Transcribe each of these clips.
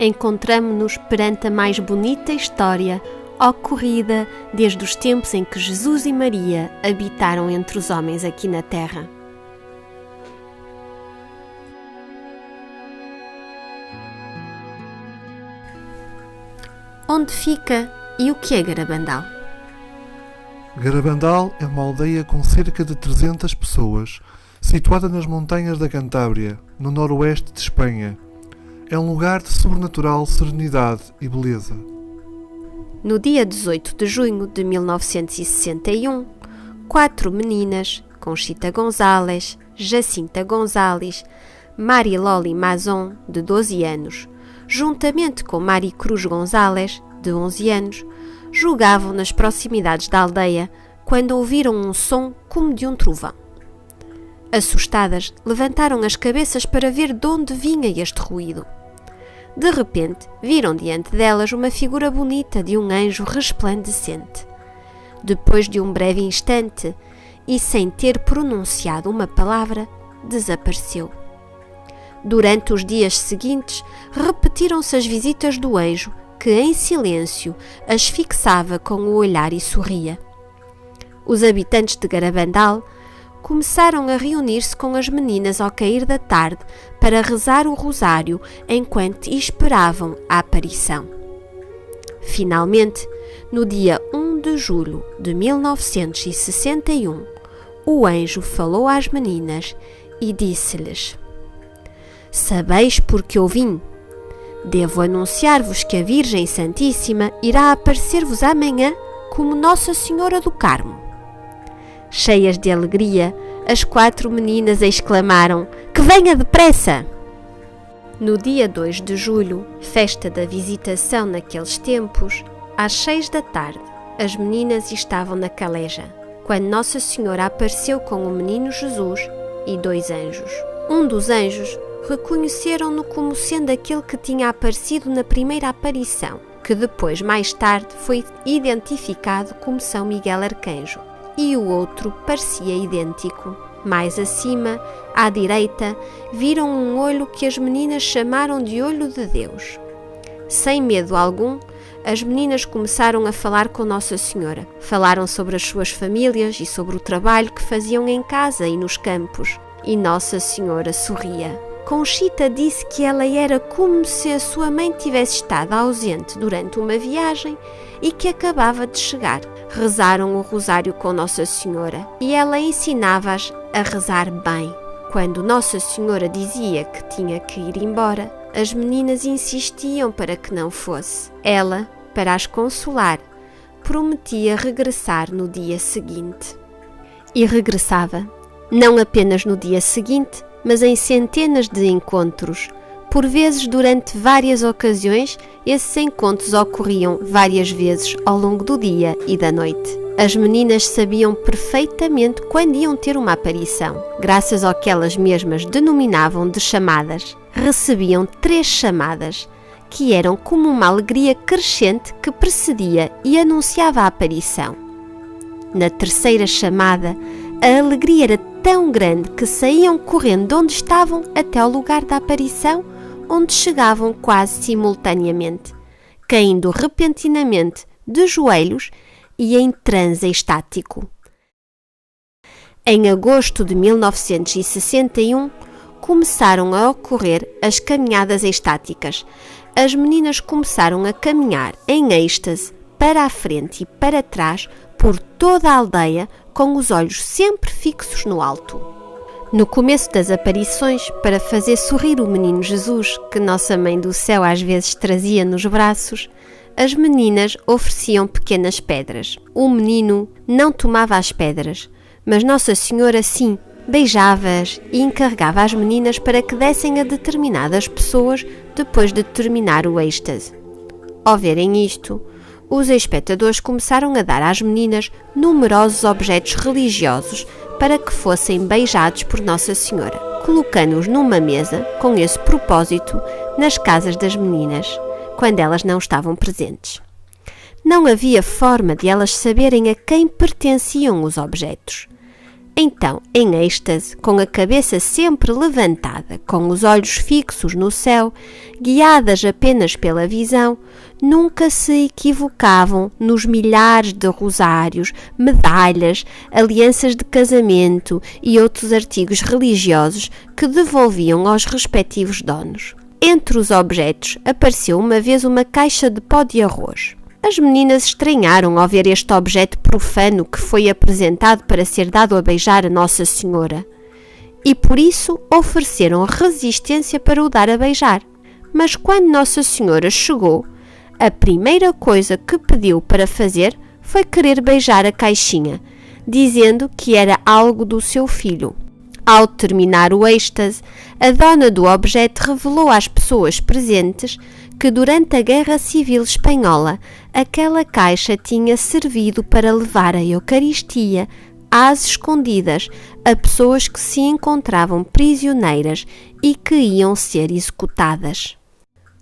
encontramo-nos perante a mais bonita história ocorrida desde os tempos em que Jesus e Maria habitaram entre os homens aqui na Terra. Onde fica e o que é Garabandal? Garabandal é uma aldeia com cerca de 300 pessoas, situada nas montanhas da Cantábria, no noroeste de Espanha. É um lugar de sobrenatural serenidade e beleza. No dia 18 de junho de 1961, 4 meninas, Conchita González, Jacinta González, Mariloli Mazon, de 12 anos, juntamente com Mari Cruz González, de 11 anos, jogavam nas proximidades da aldeia quando ouviram um som como de um trovão. Assustadas, levantaram as cabeças para ver de onde vinha este ruído. De repente, viram diante delas uma figura bonita de um anjo resplandecente. Depois de um breve instante, e sem ter pronunciado uma palavra, desapareceu. Durante os dias seguintes, repetiram-se as visitas do anjo, que em silêncio as fixava com o olhar e sorria. Os habitantes de Garabandal começaram a reunir-se com as meninas ao cair da tarde para rezar o rosário enquanto esperavam a aparição. Finalmente, no dia 1 de julho de 1961, o anjo falou às meninas e disse-lhes: "Sabeis por que eu vim? Devo anunciar-vos que a Virgem Santíssima irá aparecer-vos amanhã como Nossa Senhora do Carmo." Cheias de alegria, as 4 meninas exclamaram: "Que venha depressa!" No dia 2 de julho, festa da Visitação naqueles tempos, às 6 da tarde, as meninas estavam na caleja, quando Nossa Senhora apareceu com o menino Jesus e 2 anjos. Um dos anjos reconheceram-no como sendo aquele que tinha aparecido na primeira aparição, que depois, mais tarde, foi identificado como São Miguel Arcanjo, e o outro parecia idêntico. Mais acima, à direita, viram um olho que as meninas chamaram de Olho de Deus. Sem medo algum, as meninas começaram a falar com Nossa Senhora. Falaram sobre as suas famílias e sobre o trabalho que faziam em casa e nos campos. E Nossa Senhora sorria. Conchita disse que ela era como se a sua mãe tivesse estado ausente durante uma viagem e que acabava de chegar. Rezaram o rosário com Nossa Senhora e ela ensinava-as a rezar bem. Quando Nossa Senhora dizia que tinha que ir embora, as meninas insistiam para que não fosse. Ela, para as consolar, prometia regressar no dia seguinte. E regressava, não apenas no dia seguinte, mas em centenas de encontros. Por vezes, durante várias ocasiões, esses encontros ocorriam várias vezes ao longo do dia e da noite. As meninas sabiam perfeitamente quando iam ter uma aparição, graças ao que elas mesmas denominavam de chamadas. Recebiam 3 chamadas, que eram como uma alegria crescente que precedia e anunciava a aparição. Na terceira chamada, a alegria era tão grande que saíam correndo de onde estavam até ao lugar da aparição, onde chegavam quase simultaneamente, caindo repentinamente de joelhos e em transe estático. Em agosto de 1961, começaram a ocorrer as caminhadas estáticas. As meninas começaram a caminhar em êxtase para a frente e para trás por toda a aldeia, com os olhos sempre fixos no alto. No começo das aparições, para fazer sorrir o menino Jesus, que Nossa Mãe do Céu às vezes trazia nos braços, as meninas ofereciam pequenas pedras. O menino não tomava as pedras, mas Nossa Senhora sim, beijava-as e encarregava as meninas para que dessem a determinadas pessoas depois de terminar o êxtase. Ao verem isto, os espectadores começaram a dar às meninas numerosos objetos religiosos para que fossem beijados por Nossa Senhora, colocando-os numa mesa com esse propósito nas casas das meninas, quando elas não estavam presentes. Não havia forma de elas saberem a quem pertenciam os objetos. Então, em êxtase, com a cabeça sempre levantada, com os olhos fixos no céu, guiadas apenas pela visão, nunca se equivocavam nos milhares de rosários, medalhas, alianças de casamento e outros artigos religiosos que devolviam aos respectivos donos. Entre os objetos apareceu uma vez uma caixa de pó de arroz. As meninas estranharam ao ver este objeto profano que foi apresentado para ser dado a beijar a Nossa Senhora e por isso ofereceram resistência para o dar a beijar. Mas quando Nossa Senhora chegou, a primeira coisa que pediu para fazer foi querer beijar a caixinha, dizendo que era algo do seu filho. Ao terminar o êxtase, a dona do objeto revelou às pessoas presentes que durante a Guerra Civil Espanhola aquela caixa tinha servido para levar a Eucaristia às escondidas a pessoas que se encontravam prisioneiras e que iam ser executadas.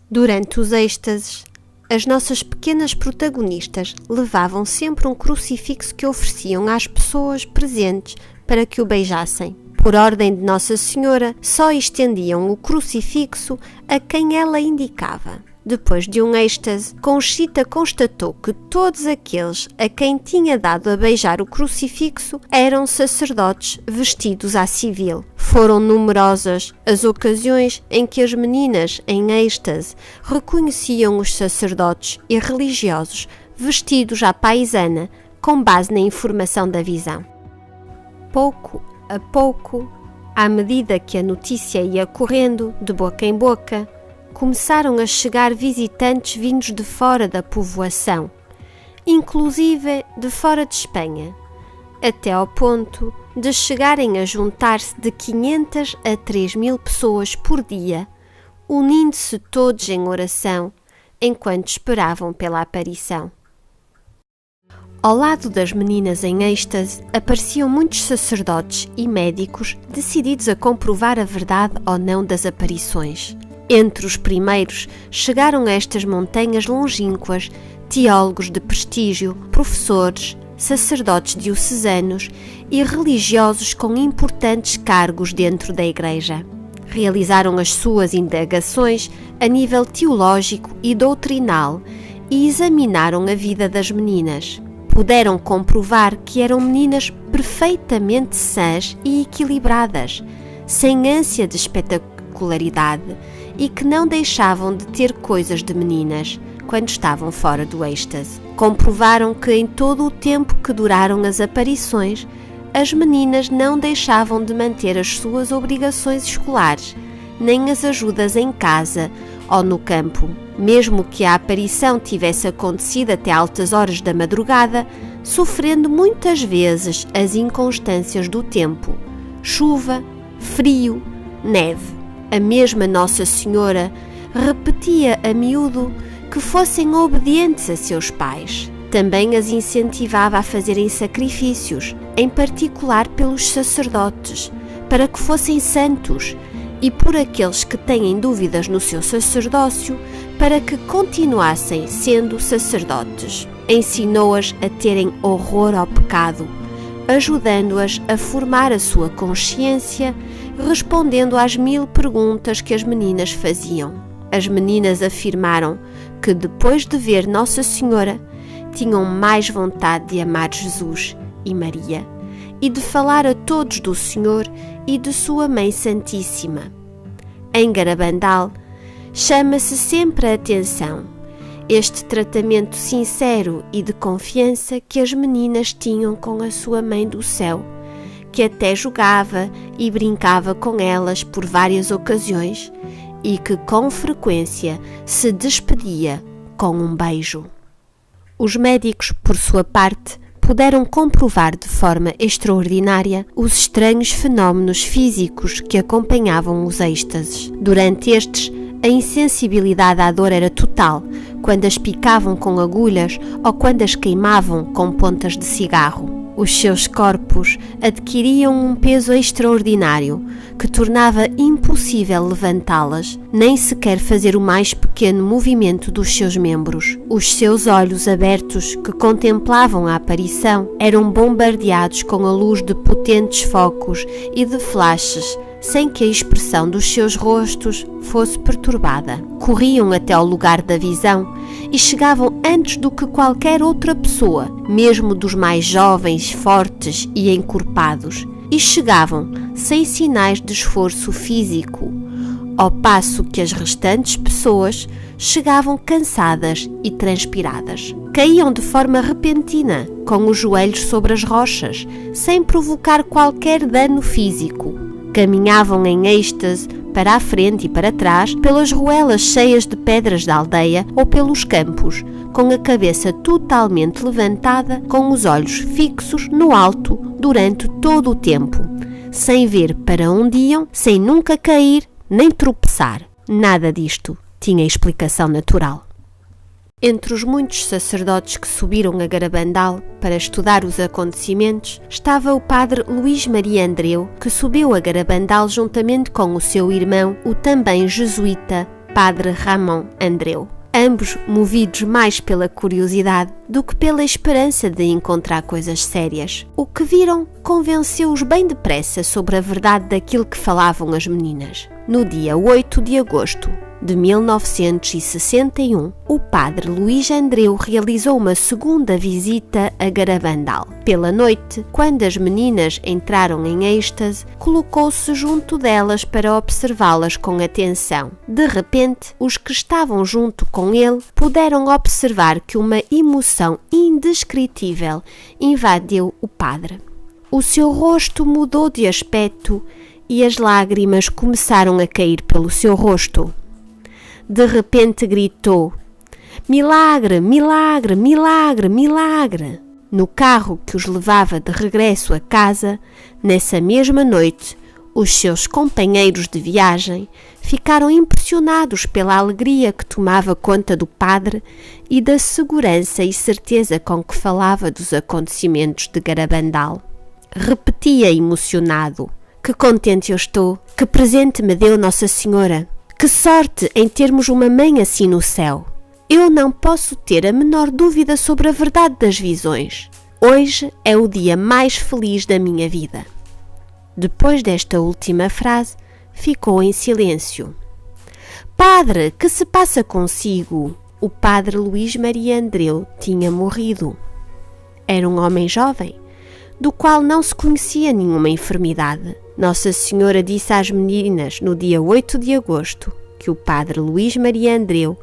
Durante os êxtases, as nossas pequenas protagonistas levavam sempre um crucifixo que ofereciam às pessoas presentes para que o beijassem. Por ordem de Nossa Senhora, só estendiam o crucifixo a quem ela indicava. Depois de um êxtase, Conchita constatou que todos aqueles a quem tinha dado a beijar o crucifixo eram sacerdotes vestidos à civil. Foram numerosas as ocasiões em que as meninas, em êxtase, reconheciam os sacerdotes e religiosos vestidos à paisana, com base na informação da visão. Pouco a pouco, à medida que a notícia ia correndo de boca em boca, começaram a chegar visitantes vindos de fora da povoação, inclusive de fora de Espanha, até ao ponto de chegarem a juntar-se de 500 a 3.000 pessoas por dia, unindo-se todos em oração enquanto esperavam pela aparição. Ao lado das meninas em êxtase, apareciam muitos sacerdotes e médicos decididos a comprovar a verdade ou não das aparições. Entre os primeiros chegaram a estas montanhas longínquas teólogos de prestígio, professores, sacerdotes diocesanos e religiosos com importantes cargos dentro da Igreja. Realizaram as suas indagações a nível teológico e doutrinal e examinaram a vida das meninas. Puderam comprovar que eram meninas perfeitamente sãs e equilibradas, sem ânsia de espetacularidade e que não deixavam de ter coisas de meninas quando estavam fora do êxtase. Comprovaram que em todo o tempo que duraram as aparições, as meninas não deixavam de manter as suas obrigações escolares, nem as ajudas em casa ou no campo. Mesmo que a aparição tivesse acontecido até altas horas da madrugada, sofrendo muitas vezes as inconstâncias do tempo, chuva, frio, neve. A mesma Nossa Senhora repetia a miúdo que fossem obedientes a seus pais. Também as incentivava a fazerem sacrifícios, em particular pelos sacerdotes, para que fossem santos, e por aqueles que têm dúvidas no seu sacerdócio, para que continuassem sendo sacerdotes. Ensinou-as a terem horror ao pecado, ajudando-as a formar a sua consciência, respondendo às 1000 perguntas que as meninas faziam. As meninas afirmaram que, depois de ver Nossa Senhora, tinham mais vontade de amar Jesus e Maria e de falar a todos do Senhor e de sua Mãe Santíssima. Em Garabandal, chama-se sempre a atenção este tratamento sincero e de confiança que as meninas tinham com a sua Mãe do Céu, que até jogava e brincava com elas por várias ocasiões e que com frequência se despedia com um beijo. Os médicos, por sua parte, puderam comprovar de forma extraordinária os estranhos fenómenos físicos que acompanhavam os êxtases. Durante estes, a insensibilidade à dor era total, quando as picavam com agulhas ou quando as queimavam com pontas de cigarro. Os seus corpos adquiriam um peso extraordinário que tornava impossível levantá-las, nem sequer fazer o mais pequeno movimento dos seus membros. Os seus olhos abertos, que contemplavam a aparição, eram bombardeados com a luz de potentes focos e de flashes, sem que a expressão dos seus rostos fosse perturbada. Corriam até ao lugar da visão e chegavam antes do que qualquer outra pessoa, mesmo dos mais jovens, fortes e encorpados, e chegavam sem sinais de esforço físico, ao passo que as restantes pessoas chegavam cansadas e transpiradas. Caíam de forma repentina, com os joelhos sobre as rochas, sem provocar qualquer dano físico. Caminhavam em êxtase para a frente e para trás, pelas ruelas cheias de pedras da aldeia ou pelos campos, com a cabeça totalmente levantada, com os olhos fixos no alto durante todo o tempo, sem ver para onde iam, sem nunca cair nem tropeçar. Nada disto tinha explicação natural. Entre os muitos sacerdotes que subiram a Garabandal para estudar os acontecimentos, estava o padre Luís Maria Andreu, que subiu a Garabandal juntamente com o seu irmão, o também jesuíta padre Ramon Andreu. Ambos movidos mais pela curiosidade do que pela esperança de encontrar coisas sérias. O que viram convenceu-os bem depressa sobre a verdade daquilo que falavam as meninas. No dia 8 de agosto de 1961, o padre Luís Andreu realizou uma segunda visita a Garabandal. Pela noite, quando as meninas entraram em êxtase, colocou-se junto delas para observá-las com atenção. De repente, os que estavam junto com ele puderam observar que uma emoção indescritível invadiu o padre. O seu rosto mudou de aspecto e as lágrimas começaram a cair pelo seu rosto. De repente gritou: "Milagre, milagre, milagre, milagre!" No carro que os levava de regresso a casa, nessa mesma noite, os seus companheiros de viagem ficaram impressionados pela alegria que tomava conta do padre e da segurança e certeza com que falava dos acontecimentos de Garabandal. Repetia emocionado: "Que contente eu estou! Que presente me deu Nossa Senhora! Que sorte em termos uma mãe assim no céu! Eu não posso ter a menor dúvida sobre a verdade das visões. Hoje é o dia mais feliz da minha vida." Depois desta última frase, ficou em silêncio. "Padre, que se passa consigo?" O padre Luís Maria Andreu tinha morrido. Era um homem jovem, do qual não se conhecia nenhuma enfermidade. Nossa Senhora disse às meninas no dia 8 de agosto que o padre Luís Maria Andreu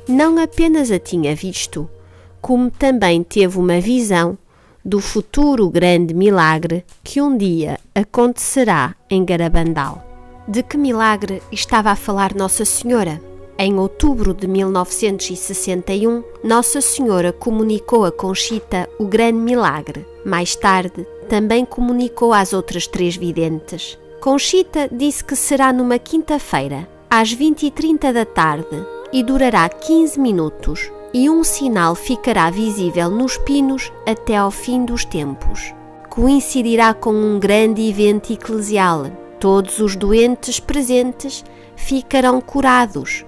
não apenas a tinha visto, como também teve uma visão do futuro grande milagre que um dia acontecerá em Garabandal. De que milagre estava a falar Nossa Senhora? Em outubro de 1961, Nossa Senhora comunicou a Conchita o grande milagre. Mais tarde, também comunicou às outras 3 videntes. Conchita disse que será numa quinta-feira, às 20h30 da tarde, e durará 15 minutos, e um sinal ficará visível nos pinos até ao fim dos tempos. Coincidirá com um grande evento eclesial. Todos os doentes presentes ficarão curados.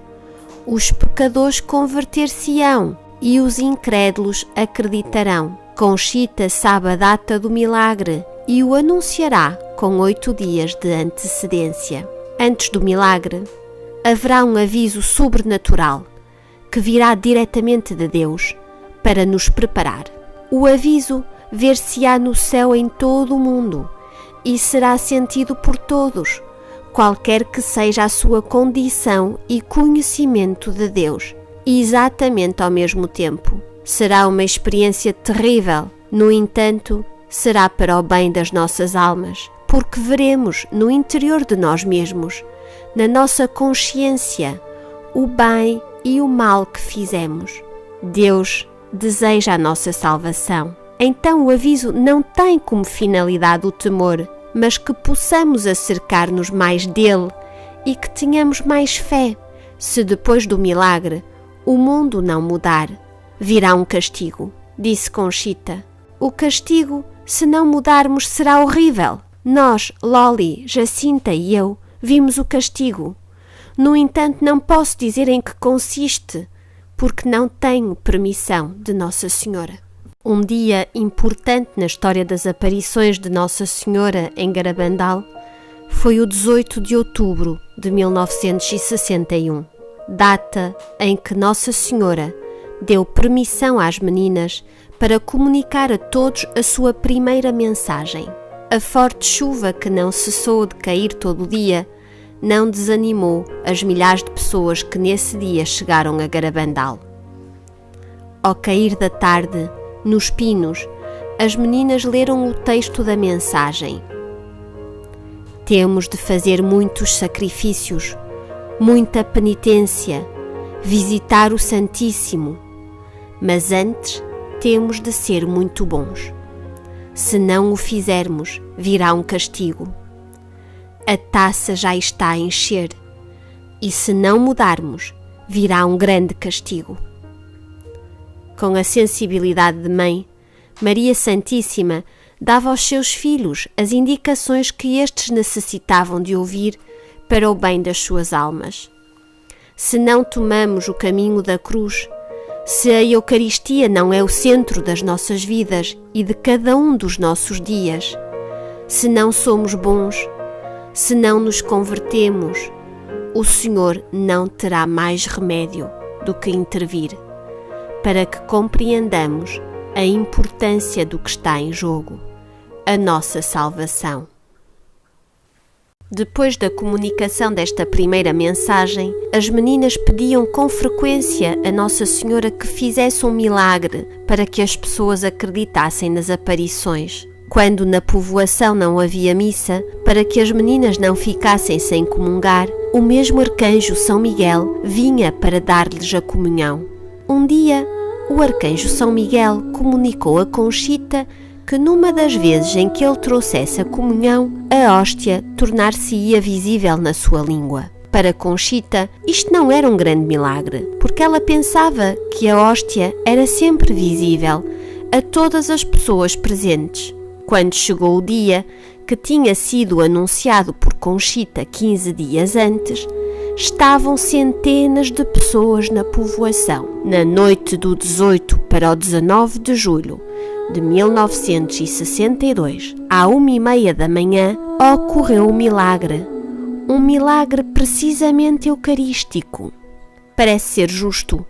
Os pecadores converter-se-ão e os incrédulos acreditarão. Conchita sabe a data do milagre e o anunciará com 8 dias de antecedência. Antes do milagre, haverá um aviso sobrenatural que virá diretamente de Deus para nos preparar. O aviso ver-se-á no céu em todo o mundo e será sentido por todos, qualquer que seja a sua condição e conhecimento de Deus, exatamente ao mesmo tempo. Será uma experiência terrível, no entanto, será para o bem das nossas almas, porque veremos no interior de nós mesmos, na nossa consciência, o bem e o mal que fizemos. Deus deseja a nossa salvação. Então o aviso não tem como finalidade o temor, mas que possamos acercar-nos mais dele e que tenhamos mais fé. Se depois do milagre o mundo não mudar, virá um castigo, disse Conchita. O castigo Se não mudarmos, será horrível. Nós, Loli, Jacinta e eu, vimos o castigo. No entanto, não posso dizer em que consiste, porque não tenho permissão de Nossa Senhora. Um dia importante na história das aparições de Nossa Senhora em Garabandal foi o 18 de outubro de 1961, data em que Nossa Senhora deu permissão às meninas para comunicar a todos a sua primeira mensagem. A forte chuva que não cessou de cair todo o dia não desanimou as milhares de pessoas que nesse dia chegaram a Garabandal. Ao cair da tarde, nos pinos, as meninas leram o texto da mensagem. Temos de fazer muitos sacrifícios, muita penitência, visitar o Santíssimo, mas antes temos de ser muito bons. Se não o fizermos, virá um castigo. A taça já está a encher, e se não mudarmos, virá um grande castigo. Com a sensibilidade de mãe, Maria Santíssima dava aos seus filhos as indicações que estes necessitavam de ouvir para o bem das suas almas. Se não tomamos o caminho da cruz, se a Eucaristia não é o centro das nossas vidas e de cada um dos nossos dias, se não somos bons, se não nos convertemos, o Senhor não terá mais remédio do que intervir, para que compreendamos a importância do que está em jogo, a nossa salvação. Depois da comunicação desta primeira mensagem, as meninas pediam com frequência a Nossa Senhora que fizesse um milagre para que as pessoas acreditassem nas aparições. Quando na povoação não havia missa, para que as meninas não ficassem sem comungar, o mesmo arcanjo São Miguel vinha para dar-lhes a comunhão. Um dia, o arcanjo São Miguel comunicou a Conchita que numa das vezes em que ele trouxesse a comunhão, a hóstia tornar-se-ia visível na sua língua. Para Conchita, isto não era um grande milagre, porque ela pensava que a hóstia era sempre visível a todas as pessoas presentes. Quando chegou o dia, que tinha sido anunciado por Conchita 15 dias antes, estavam centenas de pessoas na povoação. Na noite do 18 para o 19 de julho de 1962, à 1h30 da manhã, ocorreu um milagre precisamente eucarístico. Parece ser justo,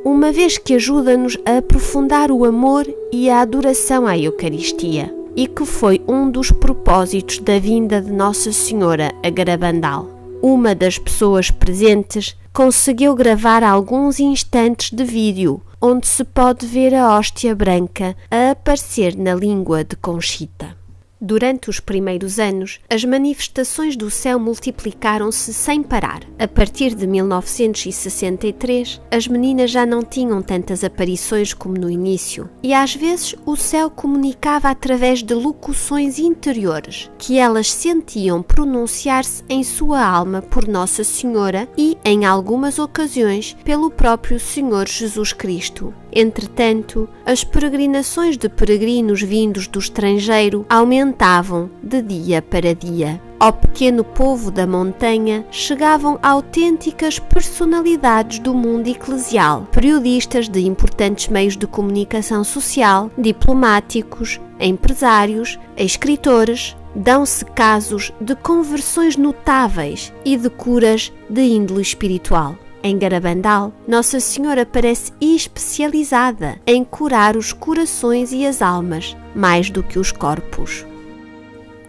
uma vez que ajuda-nos a aprofundar o amor e a adoração à Eucaristia, e que foi um dos propósitos da vinda de Nossa Senhora a Garabandal. Uma das pessoas presentes conseguiu gravar alguns instantes de vídeo, onde se pode ver a hóstia branca a aparecer na língua de Conchita. Durante os primeiros anos, as manifestações do céu multiplicaram-se sem parar. A partir de 1963, as meninas já não tinham tantas aparições como no início, e às vezes o céu comunicava através de locuções interiores, que elas sentiam pronunciar-se em sua alma por Nossa Senhora e, em algumas ocasiões, pelo próprio Senhor Jesus Cristo. Entretanto, as peregrinações de peregrinos vindos do estrangeiro aumentavam de dia para dia. Ao pequeno povo da montanha chegavam autênticas personalidades do mundo eclesial, periodistas de importantes meios de comunicação social, diplomáticos, empresários, escritores. Dão-se casos de conversões notáveis e de curas de índole espiritual. Em Garabandal, Nossa Senhora parece especializada em curar os corações e as almas, mais do que os corpos.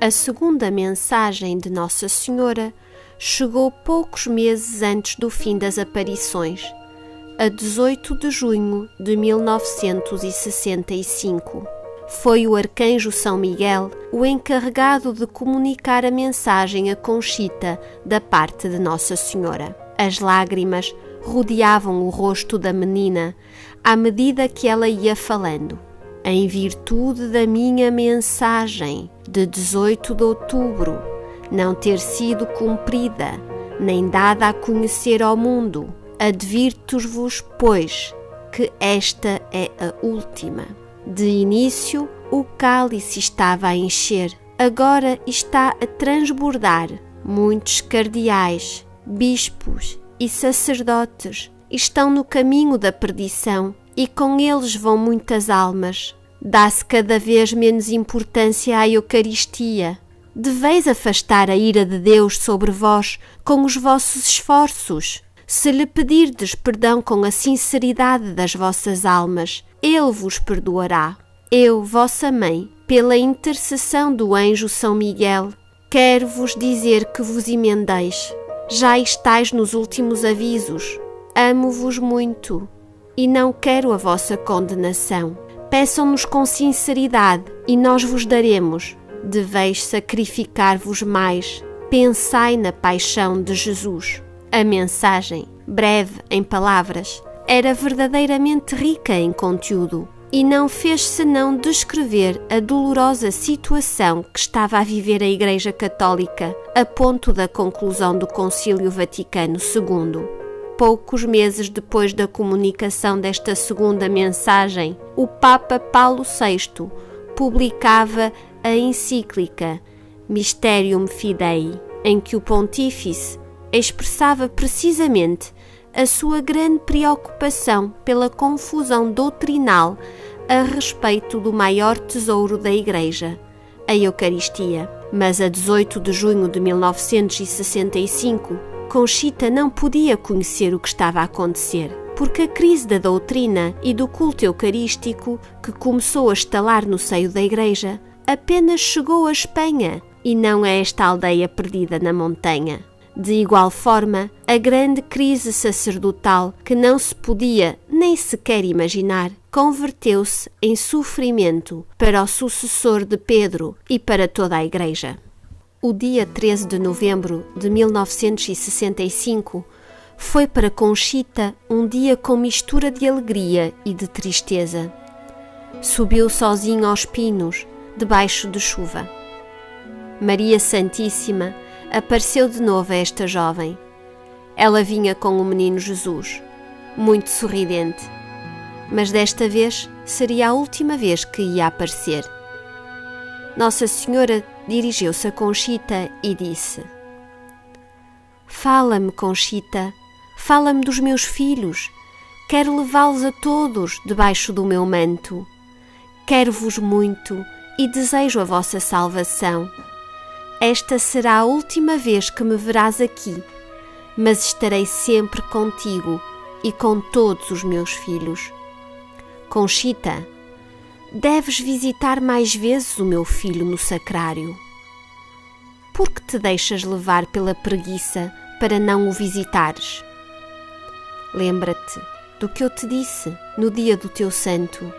A segunda mensagem de Nossa Senhora chegou poucos meses antes do fim das aparições, a 18 de junho de 1965. Foi o arcanjo São Miguel o encarregado de comunicar a mensagem a Conchita da parte de Nossa Senhora. As lágrimas rodeavam o rosto da menina à medida que ela ia falando. Em virtude da minha mensagem de 18 de outubro não ter sido cumprida, nem dada a conhecer ao mundo, advirto-vos, pois, que esta é a última. De início, O cálice estava a encher, agora está a transbordar. Muitos cardeais, bispos e sacerdotes estão no caminho da perdição e com eles vão muitas almas. Dá-se cada vez menos importância à Eucaristia. Deveis afastar a ira de Deus sobre vós com os vossos esforços. Se lhe pedirdes perdão com a sinceridade das vossas almas, ele vos perdoará. Eu, vossa mãe, pela intercessão do anjo São Miguel, quero-vos dizer que vos emendeis. Já estáis nos últimos avisos. Amo-vos muito e não quero a vossa condenação. Peçam-nos com sinceridade e nós vos daremos. Deveis sacrificar-vos mais. Pensai na paixão de Jesus. A mensagem, breve em palavras, era verdadeiramente rica em conteúdo e não fez senão descrever a dolorosa situação que estava a viver a Igreja Católica a ponto da conclusão do Concílio Vaticano II. Poucos meses depois da comunicação desta segunda mensagem, o Papa Paulo VI publicava a encíclica Mysterium Fidei, em que o Pontífice expressava precisamente a sua grande preocupação pela confusão doutrinal a respeito do maior tesouro da Igreja, a Eucaristia. Mas a 18 de junho de 1965, Conchita não podia conhecer o que estava a acontecer, porque a crise da doutrina e do culto eucarístico que começou a estalar no seio da Igreja apenas chegou à Espanha e não a esta aldeia perdida na montanha. De igual forma, a grande crise sacerdotal, que não se podia nem sequer imaginar, converteu-se em sofrimento para o sucessor de Pedro e para toda a Igreja. O dia 13 de novembro de 1965 foi para Conchita um dia com mistura de alegria e de tristeza. Subiu sozinho aos pinos, debaixo de chuva. Maria Santíssima apareceu de novo a esta jovem. Ela vinha com o menino Jesus, muito sorridente, mas desta vez seria a última vez que ia aparecer. Nossa Senhora dirigiu-se a Conchita e disse: Fala-me, Conchita, fala-me dos meus filhos. Quero levá-los a todos debaixo do meu manto. Quero-vos muito e desejo a vossa salvação. Esta será a última vez que me verás aqui, mas estarei sempre contigo e com todos os meus filhos. Conchita, deves visitar mais vezes o meu filho no sacrário. Por que te deixas levar pela preguiça para não o visitares? Lembra-te do que eu te disse no dia do teu santo.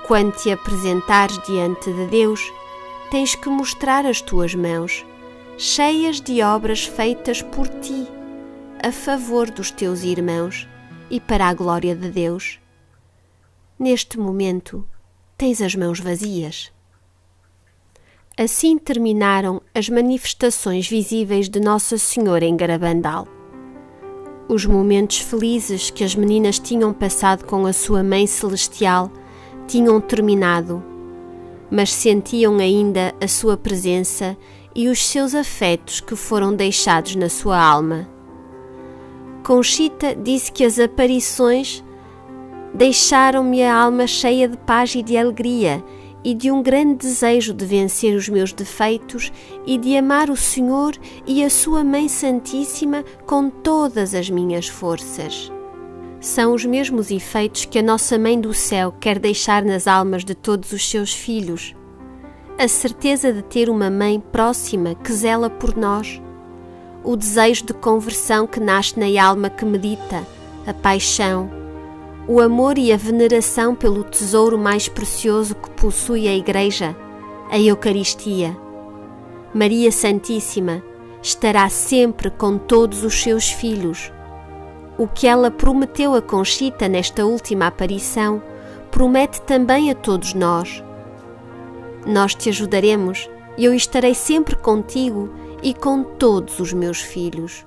Quando te apresentares diante de Deus, tens que mostrar as tuas mãos, cheias de obras feitas por ti, a favor dos teus irmãos e para a glória de Deus. Neste momento, tens as mãos vazias. Assim terminaram as manifestações visíveis de Nossa Senhora em Garabandal. Os momentos felizes que as meninas tinham passado com a sua Mãe Celestial tinham terminado, mas sentiam ainda a sua presença e os seus afetos que foram deixados na sua alma. Conchita disse que as aparições deixaram-me a alma cheia de paz e de alegria e de um grande desejo de vencer os meus defeitos e de amar o Senhor e a sua Mãe Santíssima com todas as minhas forças. São os mesmos efeitos que a nossa Mãe do Céu quer deixar nas almas de todos os seus filhos. A certeza de ter uma mãe próxima que zela por nós, o desejo de conversão que nasce na alma que medita, a paixão, o amor e a veneração pelo tesouro mais precioso que possui a Igreja, a Eucaristia. Maria Santíssima estará sempre com todos os seus filhos. O que ela prometeu a Conchita nesta última aparição, promete também a todos nós. Nós te ajudaremos e eu estarei sempre contigo e com todos os meus filhos.